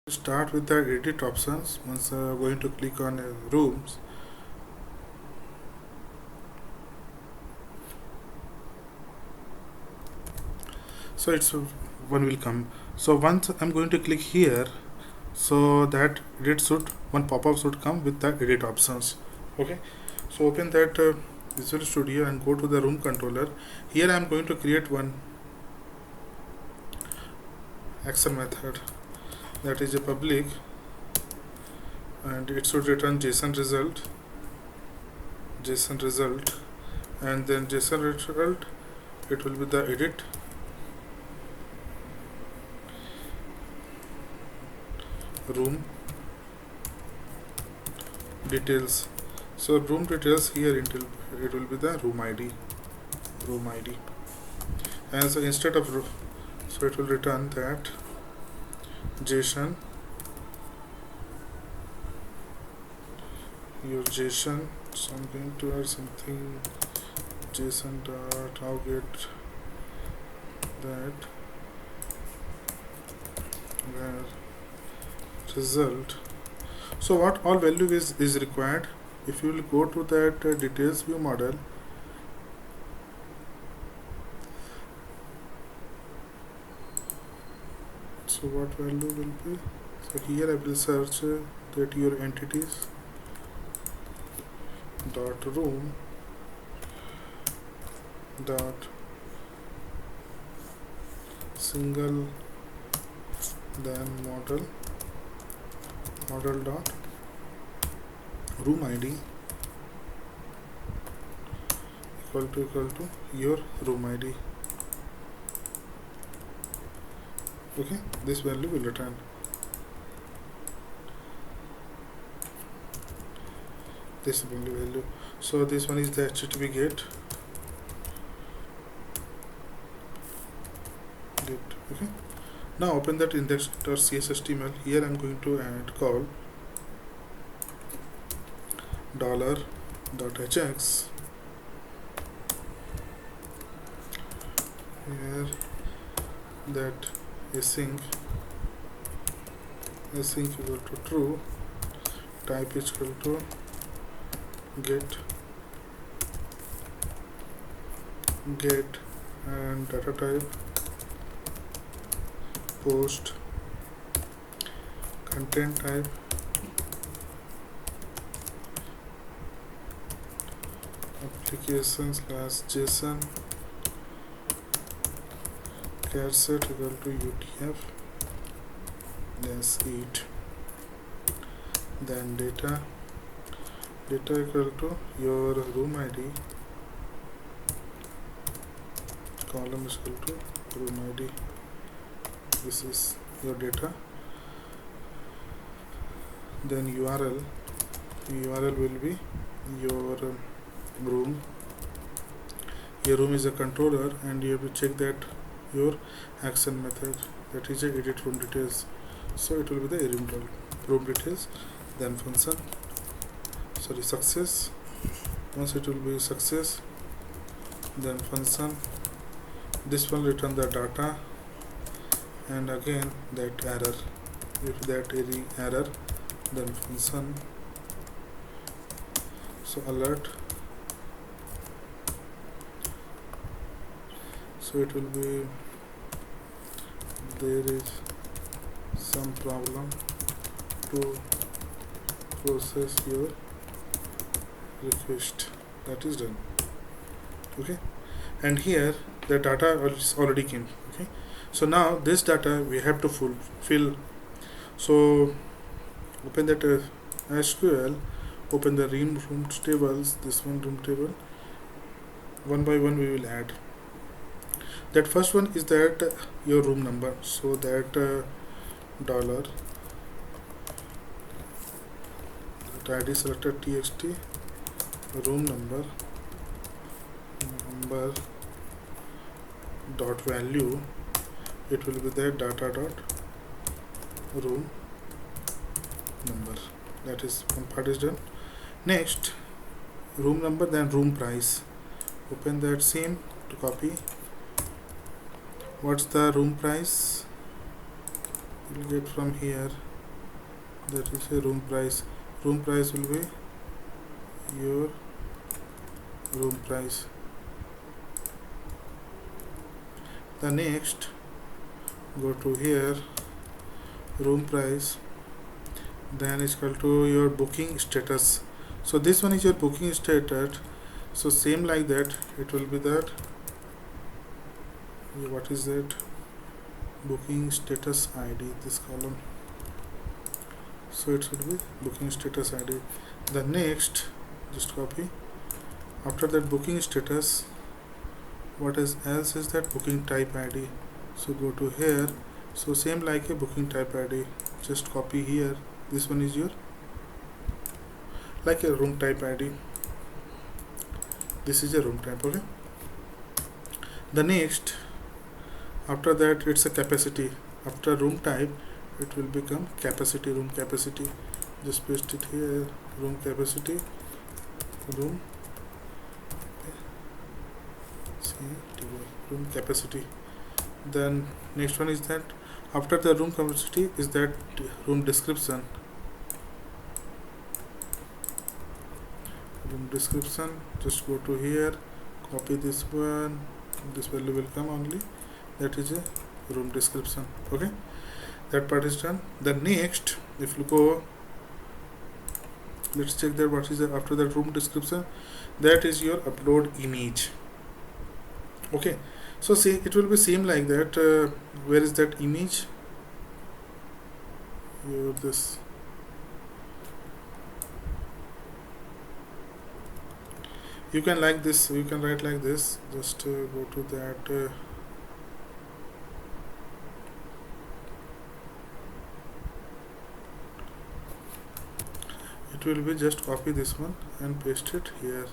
Start with the edit options. Once going to click on rooms, so it's one will come. So once I'm going to click here, so that edit should one pop-up should come with the edit options. Okay, so open that Visual Studio and go to the room controller. Here I'm going to create one action method that is a public, and it should return JSON result, and then JSON result, it will be the edit room details. So room details here it will be the room ID, and so instead of so it will return that JSON, your JSON. So I'm going to add something JSON dot how get that where result. So what all value is required. If you will go to that details view model, so what value will be, so here I will search that your entities dot room dot single, then model dot room ID equal to your room ID. Okay, this value will return. This value. So this one is the HTTP get. Okay. Now open that index.cshtml. Here I'm going to add call $.hx. Here that async equal to true, type is equal to get and data type post, content type application slash JSON, char set equal to UTF, that's it. Then data equal to your room ID, column is equal to room ID. This is your data. Then URL will be your room. Your room is a controller, and you have to check that your action method, that is a edit room details. So it will be the room details, then function, success. Once it will be success, then function. This will return the data, and again that error. If that error, then function. So alert. So it will be there is some problem to process your request. That is done. Okay, and here the data is already came. Okay, so now this data we have to fill. So open that SQL, open the room tables, this one room table. One by one we will add. That first one is that your room number. So that dollar that ID selected txt room number dot value, it will be the data dot room number. That is one part is done. Next, room number, then room price. Open that same to copy. What's the room price? You'll get from here that is a room price. Room price will be your room price. The next, go to here, room price, then it's equal to your booking status. So this one is your booking status. So same like that, it will be that, what is that, booking status ID, this column. So it should be booking status ID. The next, just copy. After that booking status, what is else is that booking type ID. So go to here. So same like a booking type ID, just copy here. This one is your like a room type ID. This is a room type. Okay. The next, after that it's a capacity. After room type, it will become capacity, room capacity. Just paste it here, room capacity, room room capacity. Then next one is that after the room capacity is that room description. Room description, just go to here, copy this one, this value will come only, that is a room description. Okay, that part is done. The next, if you go, let's check that what is the after that room description, that is your upload image. Okay, so see, it will be same like that. Where is that image? Here, this. You can like this, you can write like this, just go to that it will be just copy this one and paste it here.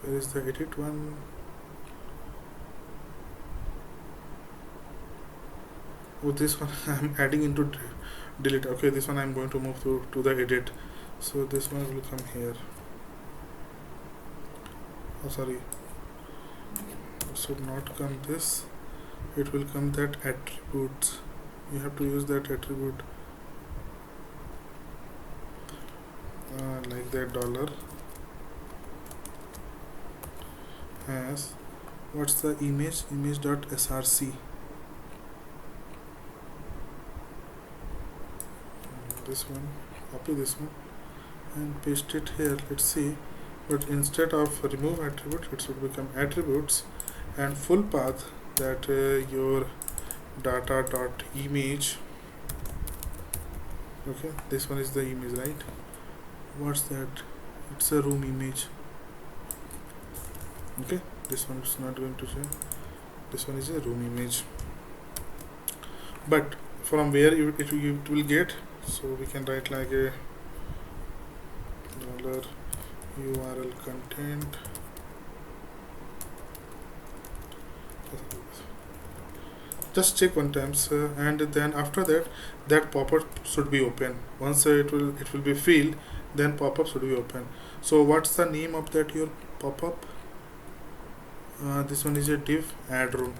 Where is the edit one? Oh, this one I'm adding into delete. Okay, this one I'm going to move to the edit. So this one will come here. Oh, sorry, it should not come this, it will come that attributes. You have to use that attribute like that dollar has, what's the image dot src. This one, copy this one and paste it here. Let's see, but instead of remove attribute, it should become attributes and full path, that your data dot image. Okay, this one is the image, right? What's that? It's a room image. Okay, this one is not going to show. This one is a room image, but from where it will get, so we can write like a dollar URL content. Just check one time, and then after that, that pop-up should be open. Once it will be filled, then pop-up should be open. So what's the name of that your pop-up? This one is a div add room.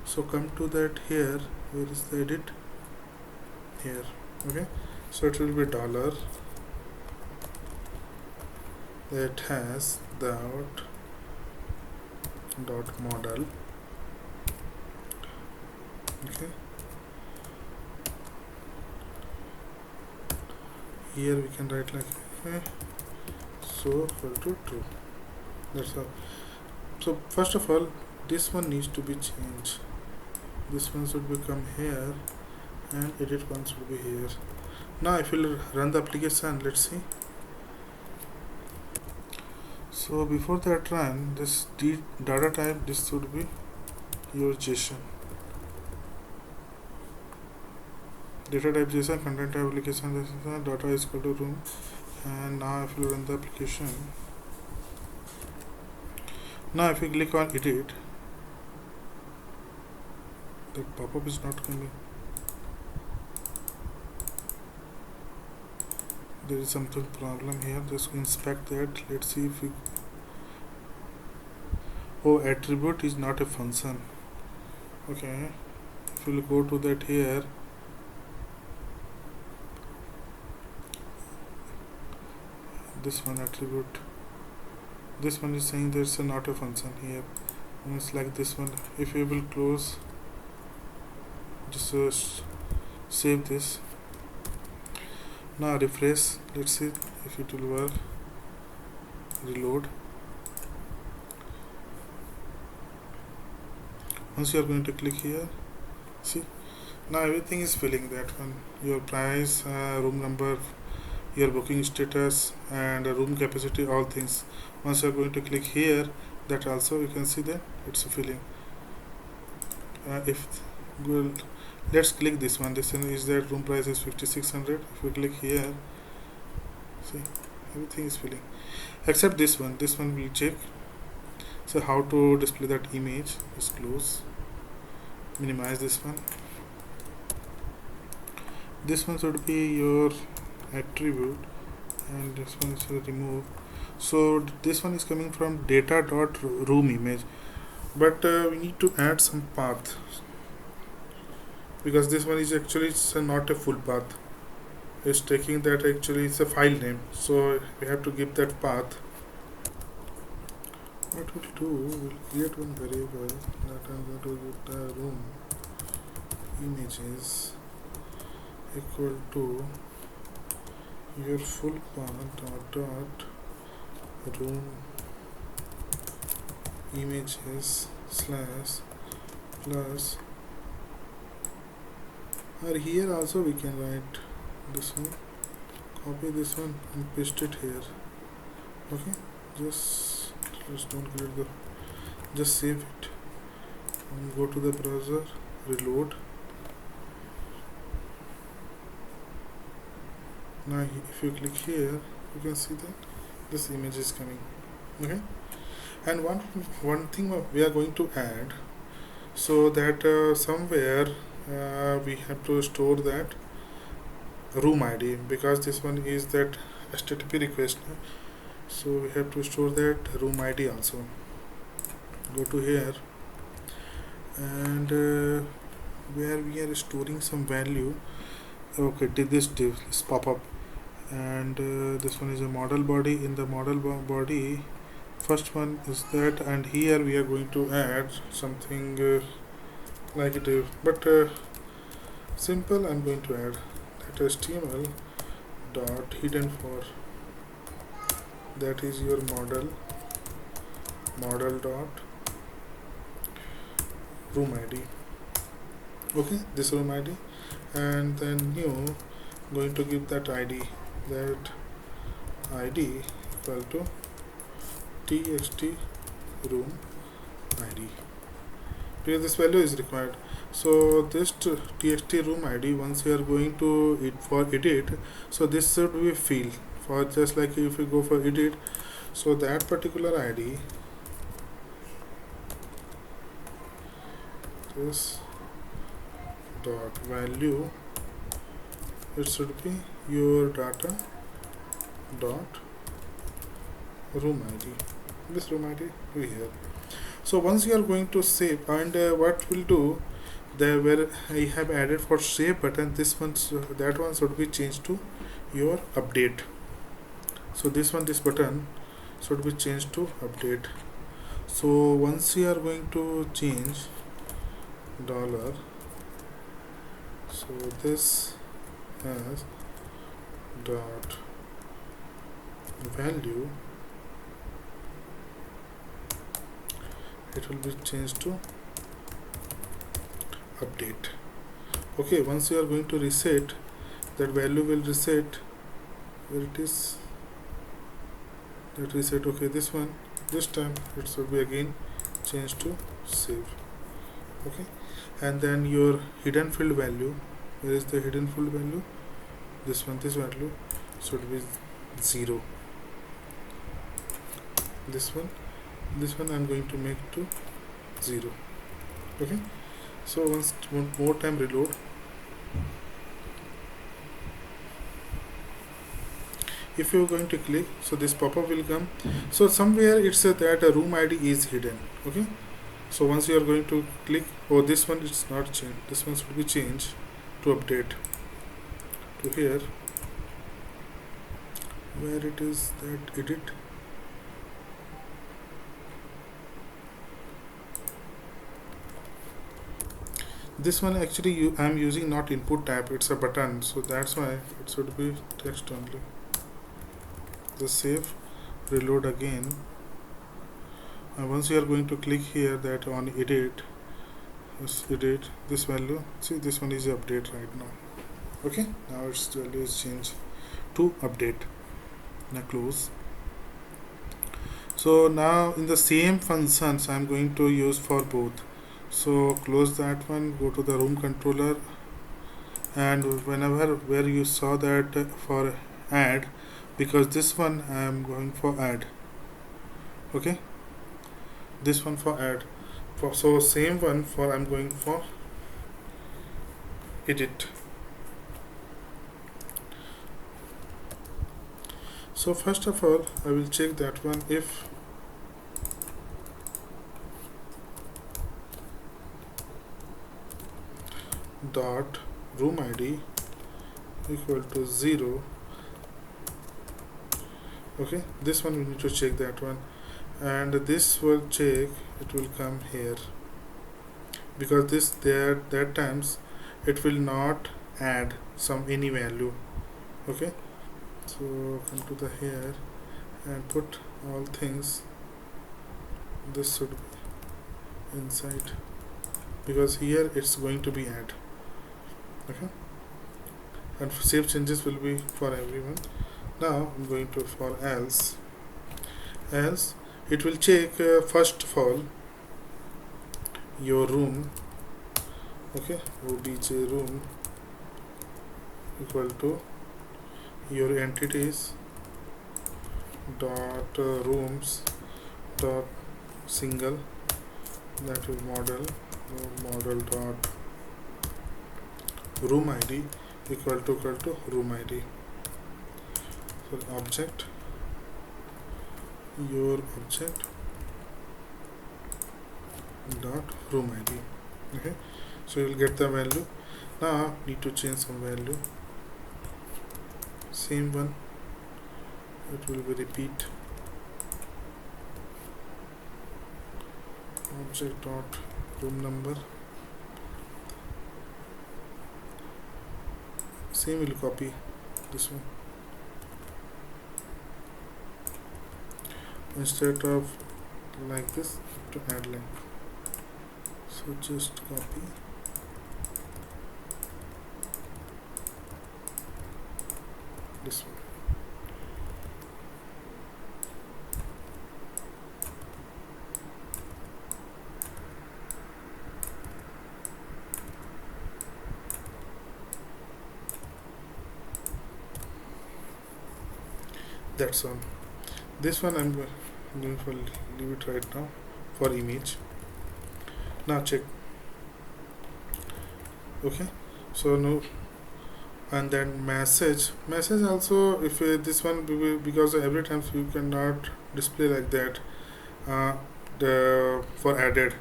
So come to that here. Where is the edit? Here. Okay. So it will be dollar that has dot model. Okay, here we can write like so equal to true. That's all. So first of all, this one needs to be changed. This one should become here and edit one should be here. Now if we'll run the application, let's see. So before that run, this data type, this should be your JSON. Data type JSON, content type application JSON, data is equal to room. And now if you run the application, now if you click on edit, the pop-up is not coming. There is something problem here. Just inspect that. Let's see if we, oh, attribute is not a function. Okay, if we go to that here, this one attribute, this one is saying there's not a function here. It's like this one. If you will close, just save this. Now refresh, let's see if it will work. Reload. Once you are going to click here, see, now everything is filling that one. Your price, room number, your booking status, and room capacity, all things. Once you are going to click here, that also you can see that it's filling. If well, let's click this one. This one is that room price is 5600. If we click here, see, everything is filling except this one. This one will check. So how to display that image? Just close, minimize this one. This one should be your attribute, and this one should remove. So this one is coming from data.room image, but we need to add some path, because this one is actually not a full path. It's taking that actually it's a file name, so we have to give that path. What we'll do, we'll create one variable that I'm going to give the room images equal to your full path dot room images slash plus, or here also we can write this one, copy this one and paste it here. Okay, just don't create the, just save it and go to the browser, reload. Now if you click here, you can see that this image is coming. Okay, and one thing we are going to add, so that somewhere we have to store that room ID, because this one is that HTTP request, so we have to store that room ID also. Go to here, and where we are storing some value. Okay, this pop up, and this one is a model body. In the model body, first one is that, and here we are going to add something like it, but simple. I'm going to add that HTML dot hidden for, that is your model dot room ID. Okay, this room ID, and then new going to give that ID, that ID equal to txt room ID, because this value is required. So this txt room ID, once we are going to it for edit, so this should be field for, just like if you go for edit, so that particular ID, this dot value, it should be your data dot room ID, this room ID here. So once you are going to save, and what we'll do, there where I have added for save button, this one, that one should be changed to your update. So this button should be changed to update. So once you are going to change dollar, so this as dot value, it will be changed to update. Okay, once you are going to reset, that value will reset, where it is, that reset. Okay, this one, this time it should be again changed to save. Okay, and then your hidden field value, where is the hidden field value, this one, this value should be 0. This one I'm going to make to 0. Okay, so once more time reload, if you are going to click, so this pop-up will come. So somewhere it says that a room ID is hidden. Okay, so once you are going to click, oh, this one is not changed, this one should be changed to update to here, where it is that edit. This one actually I'm using not input tab, it's a button, so that's why it should be text only. The save, reload again. Once you are going to click here that on edit, just edit this value. See, this one is update right now. Okay, now its value is changed to update. Now close. So now in the same functions I'm going to use for both. So close that one, go to the room controller, and whenever where you saw that for add, because this one I am going for add. Okay, this one for add. So same one for I'm going for edit. So first of all I will check that one if dot room ID equal to 0. Okay, this one we need to check that one, and this will check, it will come here, because this there that times it will not add some any value. Okay, so come to the here and put all things, this should be inside, because here it's going to be add. Okay, and save changes will be for everyone. Now I'm going to for else it will check first of all your room. Okay, obj room equal to your entities dot rooms dot single, that is model dot room ID equal to room ID. So object, your object dot room ID. Okay, so you will get the value. Now need to change some value, same one, it will be repeat object dot room number, same will copy this one. Instead of like this, to add link, so just copy this one. That's all. This one I'm going to leave it right now for image. Now check. Okay, so no, and then message also, if this one because every time you cannot display like that the for added,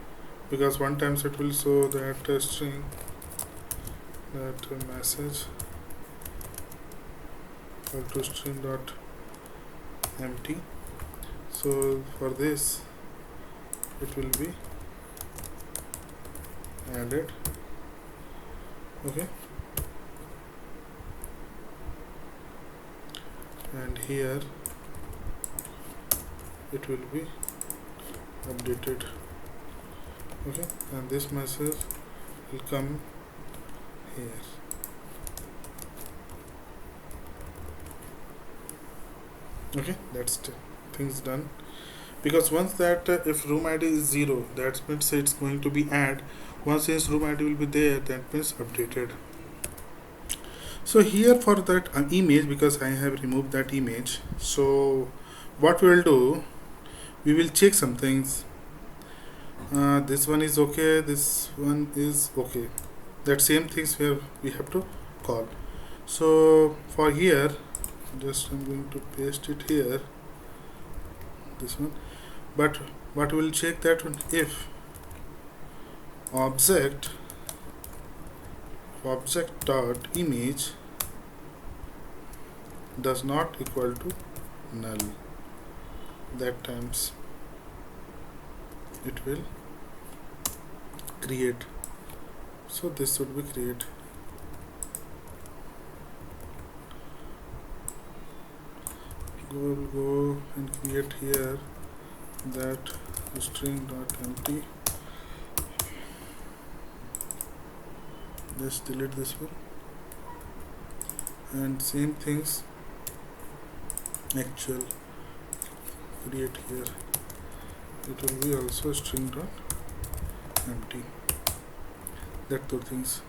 because one times it will show that string, that message equal to string dot empty. So for this it will be added. Okay, and here it will be updated. Okay, and this message will come here. Okay, that's things done, because once that if room ID is 0, that means it's going to be add. Once this room ID will be there, that means updated. So here for that image, because I have removed that image, so what we will do, we will check some things. This one is okay, this one is okay, that same things where we have to call. So for here, just I'm going to paste it here, this one, but what will check that one, if object dot image does not equal to null, that times it will create. So this should be create. We'll go and create here that string dot empty. Just delete this one, and same things actual create here. It will be also string dot empty. That two things,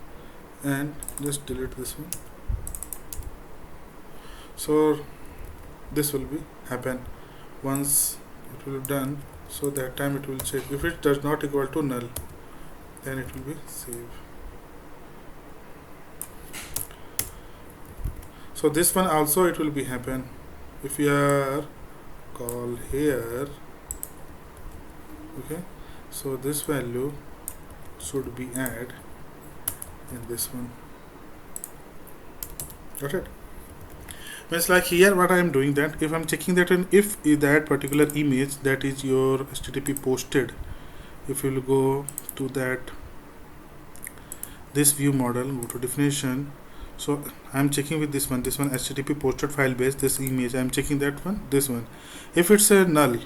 and just delete this one. So this will be happen once it will be done. So that time it will check. If it does not equal to null, then it will be save. So this one also it will be happen. If you are call here, okay, so this value should be add in this one. Got it? Means like here what I am doing, that if I'm checking that, and if that particular image that is your HTTP posted, if you will go to that this view model, go to definition. So I'm checking with this one HTTP posted file base, this image I'm checking that one, this one. If it's a null,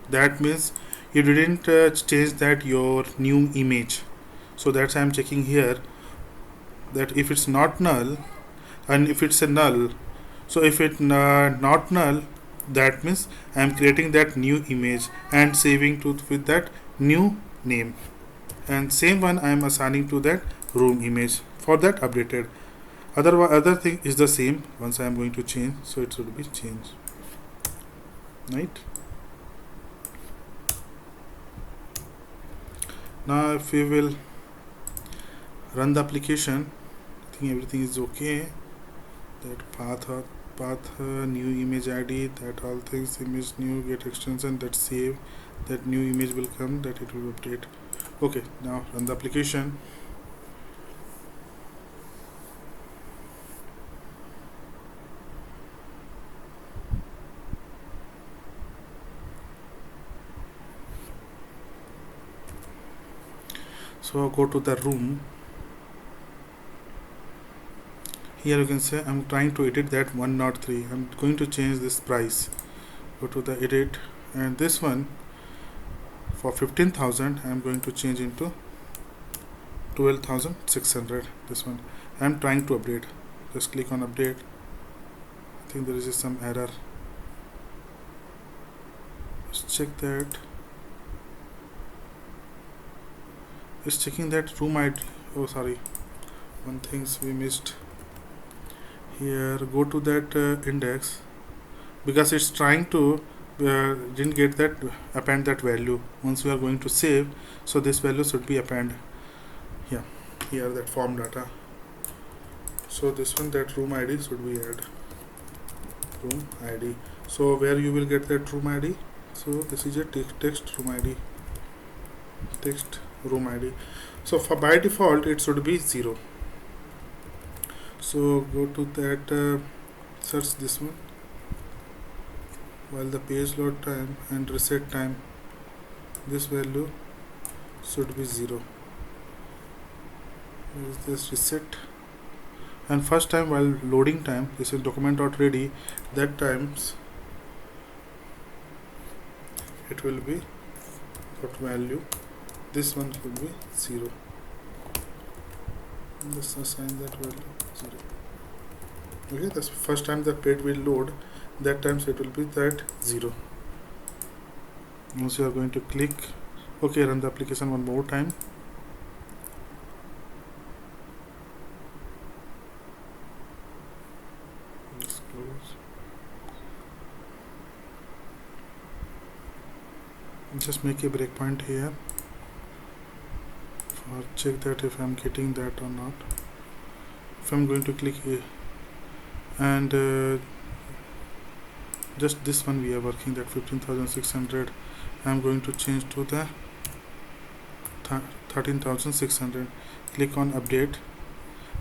that means you didn't change that your new image. So that's I'm checking here, that if it's not null, and if it's a null, so if it not null, that means I'm creating that new image and saving to with that new name, and same one I'm assigning to that room image for that updated. Other thing is the same. Once I am going to change, so it should be changed, right? Now if we will run the application, I think everything is okay. That path new image ID, that all things, image new, get extension, that save, that new image will come, that it will update. Okay, now run the application. So go to the room. Here you can say I'm trying to edit that 103. I'm going to change this price. Go to the edit, and this one for 15,000 I'm going to change into 12,600. This one I'm trying to update. Just click on update. I think there is some error. Let's check that. It's checking that room ID. Oh sorry, one things we missed here. Go to that index, because it's trying to didn't get that append that value. Once we are going to save, so this value should be append here that form data. So this one, that room ID should be add room ID. So where you will get that room ID? So this is a text room ID, text room ID. So for by default it should be 0. So go to that search this one, while the page load time and reset time, this value should be 0. Where is this reset? And first time while loading time, this is document.ready, that times it will be what value, this one will be 0. Let's assign that value 0. Okay, that's first time the page will load, that times it will be that 0. Once you are going to click OK, run the application one more time. Let's close. Just make a breakpoint here for check that if I'm getting that or not. If I'm going to click here, and just this one we are working, that 15,600, I'm going to change to the 13,600. Click on update.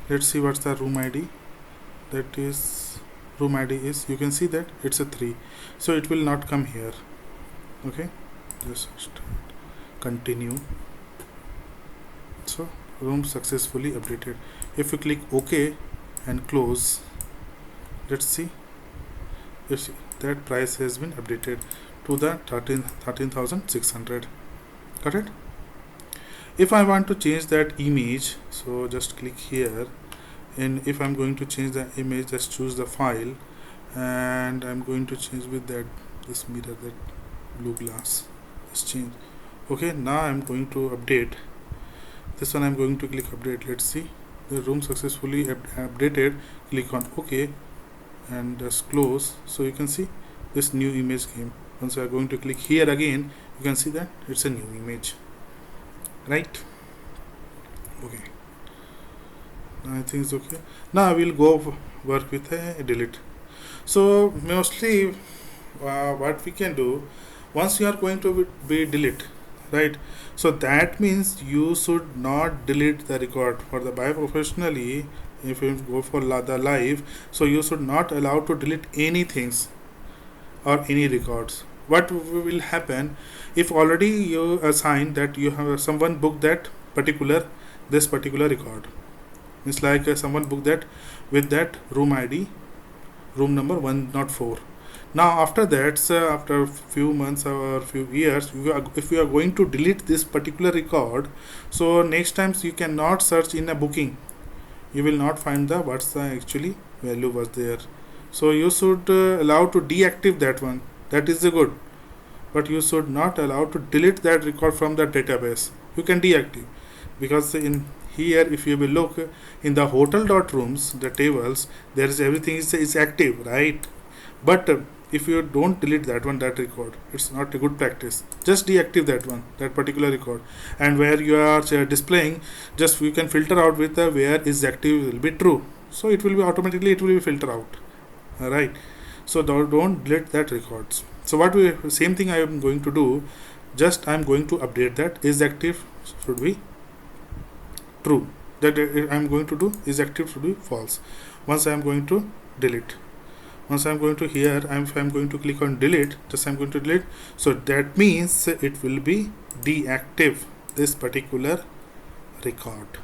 Let's see what's the room ID. That is room ID is, you can see that it's a 3, so it will not come here. Okay, just continue. So room successfully updated. If you click OK and close, let's see, you see that price has been updated to the 13,600. Got it? If I want to change that image, so just click here, and if I'm going to change the image, just choose the file, and I'm going to change with that this mirror, that blue glass is changed. Okay, now I'm going to update this one. I'm going to click update. Let's see, the room successfully updated. Click on OK and just close. So you can see this new image came. Once we are going to click here again, you can see that it's a new image, right? Okay, I think it's okay. Now I will go work with a delete. So mostly what we can do, once you are going to be delete, right? So that means you should not delete the record. For the bioprofessionally, if you go for the live, so you should not allow to delete anything or any records. What will happen if already you assign that you have someone booked that this particular record? It's like someone booked that with that room ID, room number 104. Now after that, after few months or few years, if you are going to delete this particular record, so next times you cannot search in a booking. You will not find the what's the actually value was there. So you should allow to deactivate that one. That is the good. But you should not allow to delete that record from the database. You can deactivate, because in here if you will look in the hotel.rooms, the tables, there is everything is active, right? But if you don't delete that one, that record, it's not a good practice. Just deactivate that one, that particular record, and where you are displaying, just you can filter out with the where is active will be true, so it will be automatically, it will be filter out. All right, so don't delete that records. So what we same thing I am going to do, just I am going to update that is active should be true, that I am going to do is active should be false. Once I am going to delete, once I'm going to here, I'm going to click on delete, just I'm going to delete, so that means it will be deactive this particular record.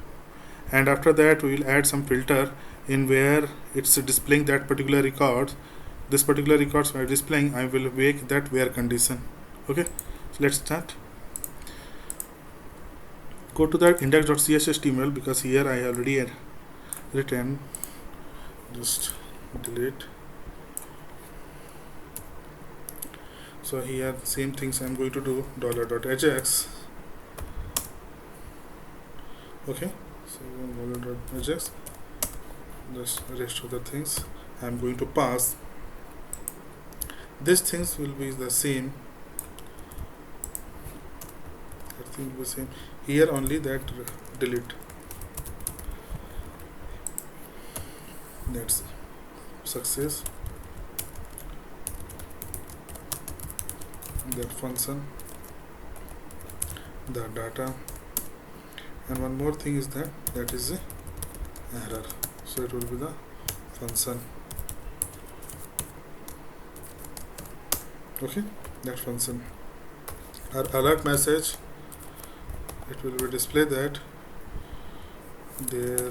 And after that we will add some filter in where it's displaying that particular record. This particular records are displaying, I will make that where condition. Okay, so let's start. Go to that index.cshtml, because here I already had written, just delete. So here same things I'm going to do, $.ajax. Okay, so $.ajax, just rest of the things I'm going to pass. These things will be the same, everything will be same. Here only that delete, that's success, that function, the data, and one more thing is that is a error, so it will be the function. Okay, that function. Our alert message, it will be display that there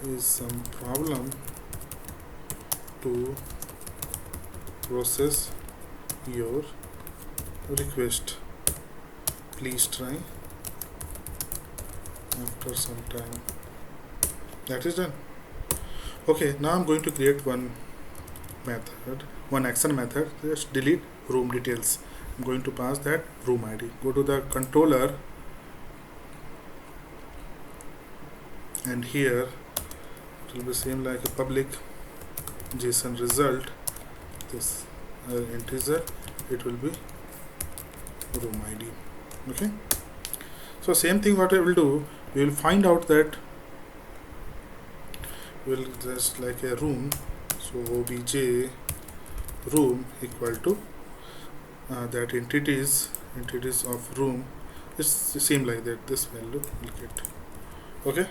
is some problem to process your request, please try after some time. That is done. Okay, now I'm going to create one method, one action method, just delete room details. I'm going to pass that room ID. Go to the controller, and here it will be same like a public JSON result, this integer, it will be room ID. Okay, so same thing what I will do, we will find out that we'll just like a room, so obj room equal to that entities of room is the same like that, this value will get. Okay,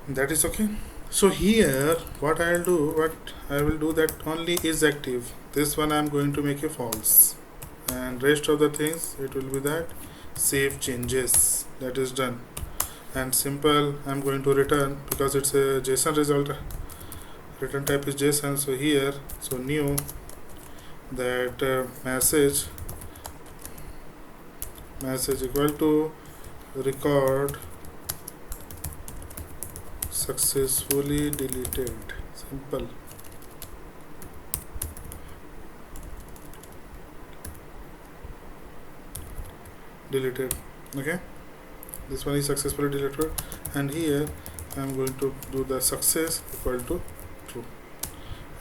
that is okay. So here what I will do that only is active. This one I'm going to make a false, and rest of the things it will be that save changes, that is done. And simple I'm going to return because it's a JSON result, return type is JSON. So here, so new that message equal to record successfully deleted, simple. Deleted, okay, this one is successfully deleted. And here I'm going to do the success equal to true.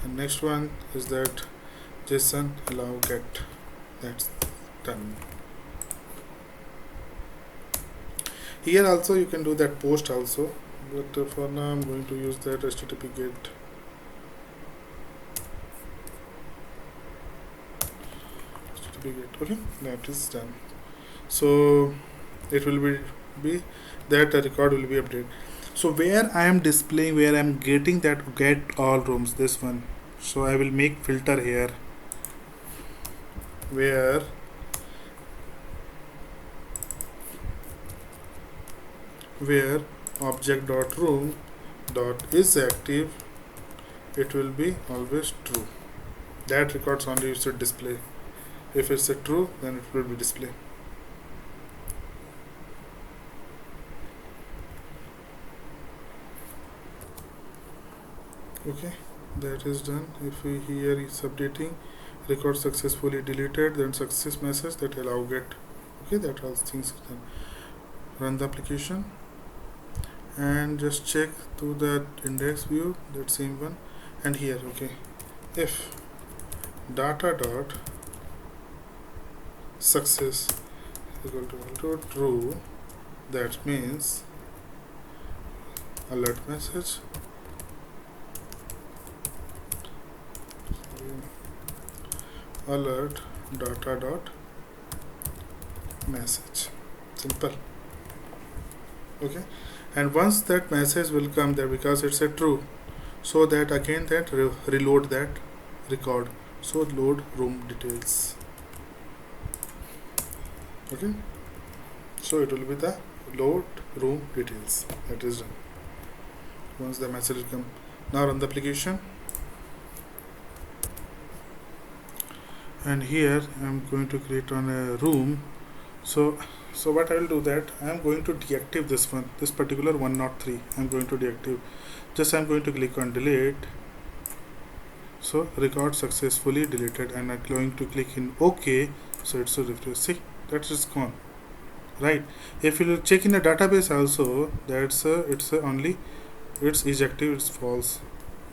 And next one is that JSON allow get, that's done. Here also you can do that post also, but for now I'm going to use that HTTP get. Okay, that is done. So it will be that the record will be updated. So where I am displaying, where I am getting that get all rooms, this one. So I will make filter here where object dot room dot is active, it will be always true. That records only you should display. If it's a true, then it will be display. Okay, that is done. If we here is updating record successfully deleted, then success message that allow get. Okay, that all things done. Run the application and just check to that index view, that same one. And here, okay, if data dot success equal to true, that means alert message alert data dot message, simple. Okay, and once that message will come there, because it's a true, so that again that reload that record, so load room details. Okay, so it will be the load room details, that is done once the message will come. Now run the application, and here I am going to create on a room. So what I will do that I am going to deactivate this one, this particular 103 I am going to deactivate. Just I am going to click on delete. So record successfully deleted, and I'm going to click in OK. So it's a refresh. See, that is gone, right? If you check in the database also, that's it's only it's is active, it's false.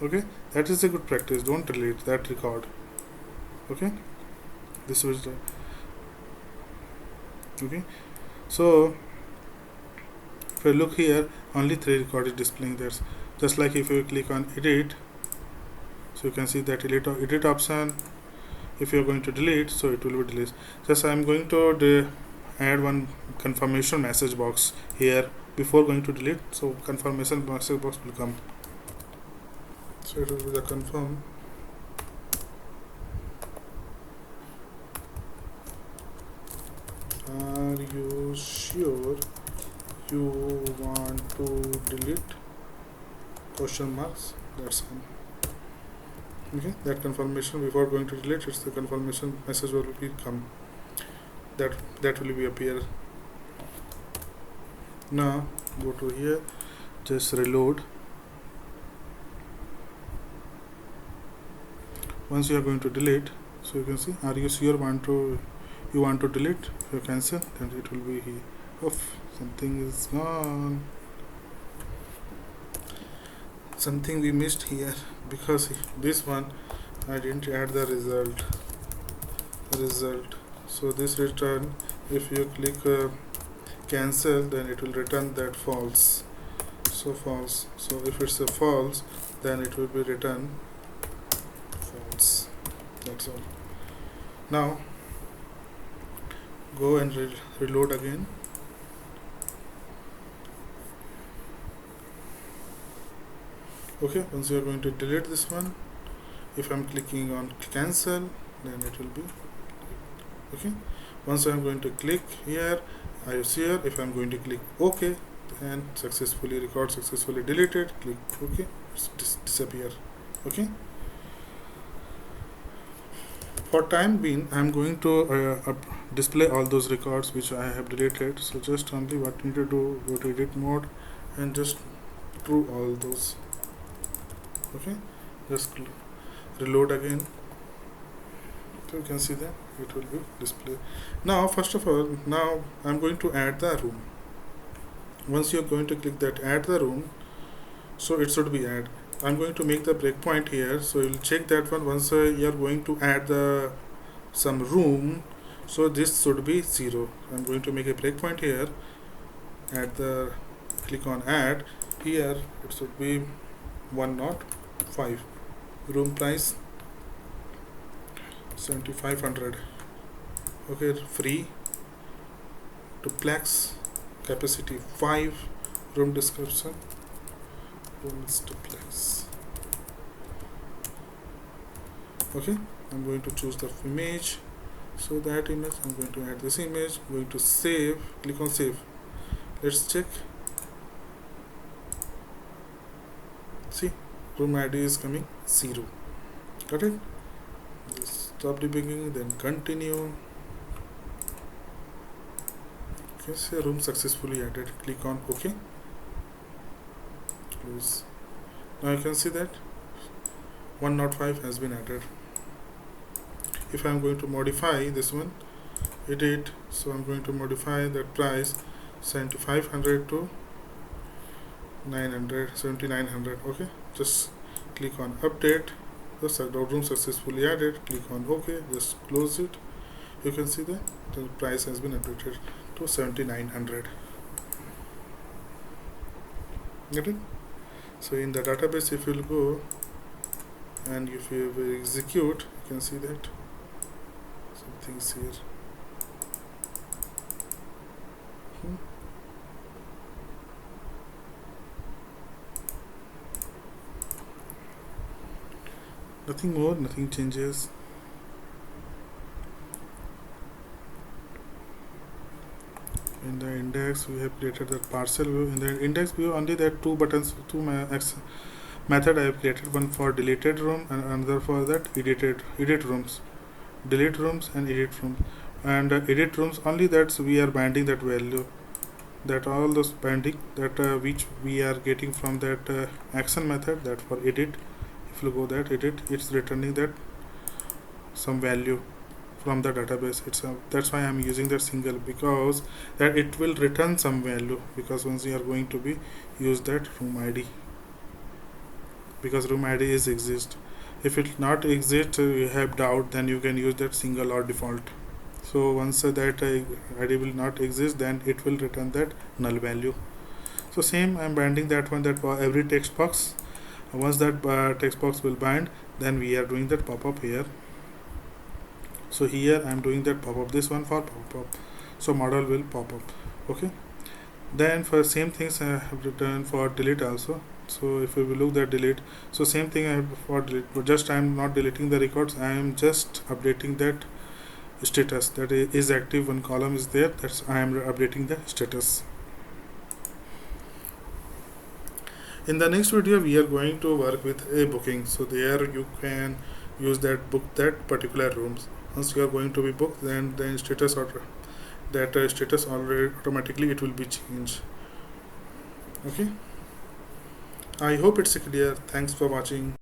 Okay, that is a good practice. Don't delete that record. Okay, this was the okay. So if you look here, only 3 record is displaying there. Just like if you click on edit, so you can see that edit option. If you are going to delete, so it will be deleted. Just I am going to add one confirmation message box here before going to delete. So confirmation message box will come. So it will be the confirm. Are you sure you want to delete? Question marks. That's all. Okay, that confirmation before going to delete, it's the confirmation message will be come. That will be appear. Now go to here, just reload. Once you are going to delete, so you can see, are you sure you want to delete? If you cancel, then it will be here. Oof, something is gone. Something we missed here, because this one I didn't add the result. So this return, if you click cancel, then it will return that false. So false. So if it's a false, then it will be return false. That's all. Now go and reload again. Okay, once you are going to delete this one, if I'm clicking on cancel, then it will be okay. Once I'm going to click here, I see here, if I'm going to click OK, and successfully record successfully deleted, click OK, it's disappear. Okay, for time being I'm going to display all those records which I have deleted. So just only what you need to do, go to edit mode and just through all those. Okay, just reload again, so you can see that it will be displayed. Now first of all, now I'm going to add the room. Once you're going to click that add the room, so it should be add. I'm going to make the breakpoint here, so you'll check that one. Once you're going to add the some room, so this should be 0. I'm going to make a breakpoint here, add the, click on add, here it should be 105, room price 7500. Okay, free, duplex, capacity 5, room description, rooms duplex. Okay, I'm going to choose the image, so that image I'm going to add this image. I'm going to save, click on save. Let's check. See, room ID is coming 0. Got it? Just stop debugging, then continue. Okay, so room successfully added. Click on OK. Close. Now you can see that 105 has been added. If I'm going to modify this one, edit, so I'm going to modify that price 7500 to 7900. Okay, just click on update. The room successfully added. Click on OK. Just close it. You can see that the price has been updated to 7900. Get it? So in the database, if you'll go and if you will execute, you can see that something's here. Nothing more, nothing changes. In the index, we have created the parcel view. In the index view, only there are two buttons, two method I have created, one for deleted room and another for that edit rooms, delete rooms and edit rooms. And edit rooms, only that we are binding that value, that all those binding that which we are getting from that action method, that for edit. If you go that edit, it's returning that some value from the database. That's why I'm using that single, because that it will return some value, because once you are going to be use that room ID, because room ID is exist. If it not exist, you have doubt, then you can use that single or default. So once that ID will not exist, then it will return that null value. So same, I'm binding that one, that for every text box. Once that text box will bind, then we are doing that pop-up here. So here I'm doing that pop-up, this one for pop-up, so model will pop up. Okay, then for same things I have written for delete also. So if we will look at delete, so same thing I have for delete, but just I am not deleting the records, I am just updating that status, that is active, one column is there, that's I am updating the status. In the next video, we are going to work with a booking. So there you can use that, book that particular rooms. Once you are going to be booked, then the status or that status already automatically it will be changed. Okay, I hope it's clear. Thanks for watching.